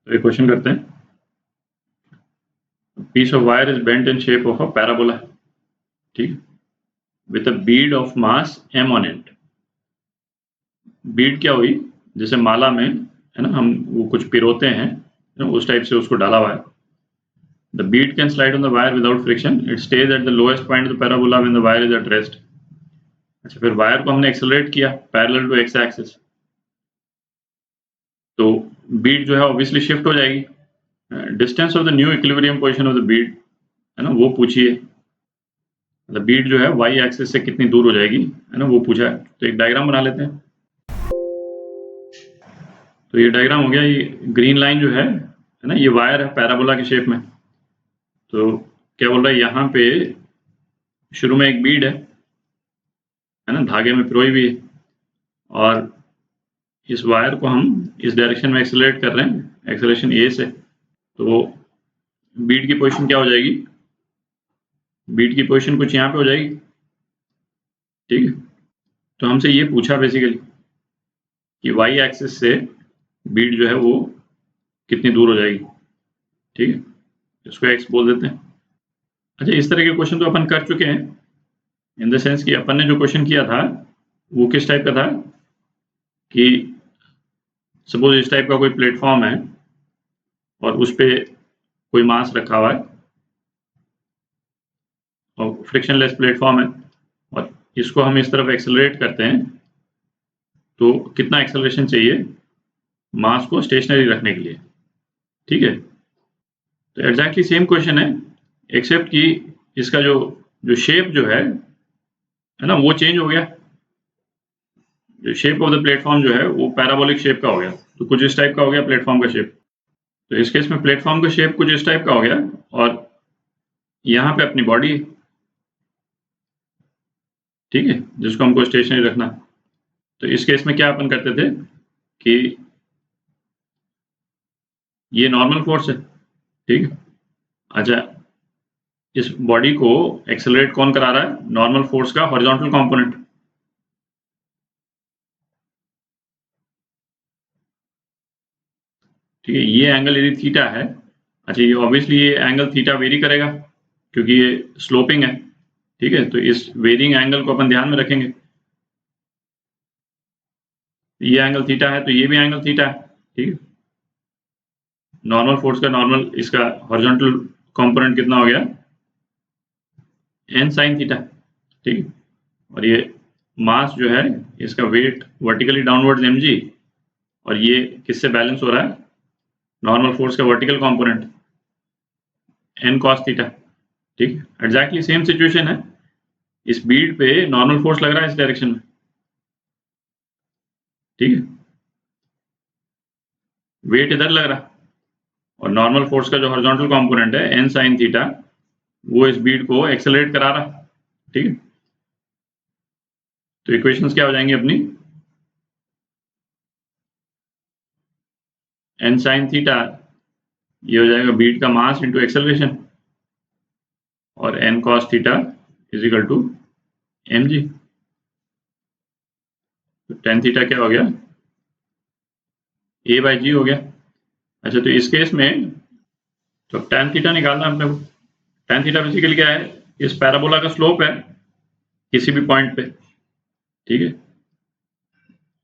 तो ये क्वेश्चन करते हैं। Piece of wire is bent in shape of a parabola, ठीक, with a bead of mass m on it. Bead क्या हुई, जैसे माला में है ना, हम वो कुछ पिरोते हैं उस टाइप से उसको डाला हुआ है। The bead can slide on the wire without friction. It stays at the lowest point of the parabola when the wire is at rest. अच्छा, फिर वायर को हमने एक्सेलरेट किया पैरेलल टू एक्स एक्सिस, तो बीड जो है ऑब्वियसली शिफ्ट हो जाएगी। Distance of the new equilibrium position of the Beed है ना, वो पूछिए। द बीड जो है वाई एक्सिस से कितनी दूर हो जाएगी है ना, वो पूछा है। तो एक डायग्राम बना लेते हैं। तो ये डायग्राम हो गया। ये ग्रीन लाइन जो है ना, ये वायर है पैराबोला के शेप में। तो क्या बोल रहा है, यहाँ पे शुरू में एक बीड है ना, धागे में पिरोई हुई है, और इस वायर को हम इस डायरेक्शन में एक्सेलरेट कर रहे हैं, एक्सेलरेशन ए से। तो बीड की पोजीशन क्या हो जाएगी, बीड की पोजीशन कुछ यहाँ पे हो जाएगी, ठीक है। तो हमसे ये पूछा बेसिकली कि वाई एक्सिस से बीड जो है वो कितनी दूर हो जाएगी, ठीक है। इसको एक्स बोल देते हैं। अच्छा, इस तरह के क्वेश्चन तो अपन कर चुके हैं, इन द सेंस कि अपन ने जो क्वेश्चन किया था वो किस टाइप का था कि सपोज इस टाइप का कोई प्लेटफॉर्म है और उस पे कोई मास रखा हुआ है और फ्रिक्शनलेस प्लेटफॉर्म है, और इसको हम इस तरफ एक्सेलरेट करते हैं, तो कितना एक्सेलरेशन चाहिए मास को स्टेशनरी रखने के लिए, ठीक है। तो एग्जैक्टली सेम क्वेश्चन है, एक्सेप्ट कि इसका जो शेप जो है ना, वो चेंज हो गया। जो शेप ऑफ द प्लेटफॉर्म जो है वो पैराबोलिक शेप का हो गया, तो कुछ इस टाइप का हो गया प्लेटफॉर्म का शेप। तो इस केस में प्लेटफॉर्म का शेप कुछ इस टाइप का हो गया, और यहाँ पे अपनी बॉडी, ठीक है, जिसको हमको स्टेशनरी रखना। तो इस केस में क्या अपन करते थे कि ये नॉर्मल फोर्स है, ठीक है। अच्छा, इस बॉडी को एक्सेलरेट कौन करा रहा है, नॉर्मल फोर्स का हॉरिजॉन्टल कंपोनेंट, ठीक है। ये एंगल यदि थीटा है, अच्छा, ये ऑब्वियसली ये एंगल थीटा वेरी करेगा क्योंकि ये स्लोपिंग है, ठीक है। तो इस वेरिंग एंगल को अपन ध्यान में रखेंगे। ये एंगल थीटा है तो ये भी एंगल थीटा है, ठीक है। नॉर्मल फोर्स का नॉर्मल इसका हॉरिजॉन्टल कंपोनेंट कितना हो गया, n sin थीटा, ठीक है। और ये मास जो है इसका वेट वर्टिकली डाउनवर्ड्स mg, और ये किससे बैलेंस हो रहा है, नॉर्मल फोर्स का vertical component n cos theta, ठीक है। एग्जैक्टली सेम सिचुएशन है, इस बीड पे नॉर्मल फोर्स लग रहा है इस डायरेक्शन में, ठीक है। वेट इधर लग रहा है, और नॉर्मल फोर्स का जो हॉरिजॉन्टल कंपोनेंट है n sin थीटा, वो इस बीड को एक्सेलरेट करा रहा है, ठीक है। तो इक्वेशंस क्या हो जाएंगी अपनी, n sin थीटा ये हो जाएगा बीड का मास इंटू एक्सेलरेशन, और n cos theta is equal to mg। तो tan थीटा क्या हो गया, a बाई जी हो गया। अच्छा, तो इस केस में तो tan थीटा निकालना है अपने को। tan थीटा बेसिकली क्या है, इस पैराबोला का स्लोप है किसी भी पॉइंट पे, ठीक है,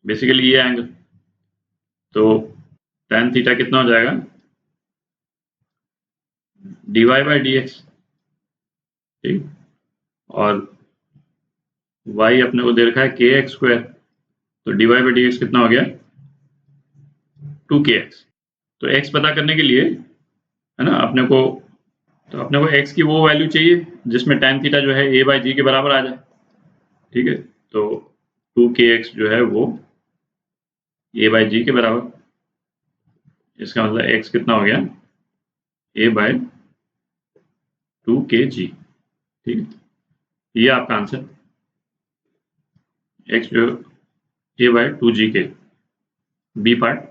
बेसिकली ये एंगल। तो tan थीटा कितना हो जाएगा, dy बाई डी एक्स, ठीक। और y अपने को दे रखा है के एक्स स्क्वायर, तो dy बाई डी एक्स कितना हो गया, 2kx। तो x पता करने के लिए है ना अपने को, तो अपने को x की वो वैल्यू चाहिए जिसमें tan थीटा जो है a बाई जी के बराबर आ जाए, ठीक है। तो 2kx जो है वो a बाई जी के बराबर, इसका मतलब x कितना हो गया, a बाई 2kg, ठीक है। ये आपका आंसर, x जो a बाई 2g के, बी पार्ट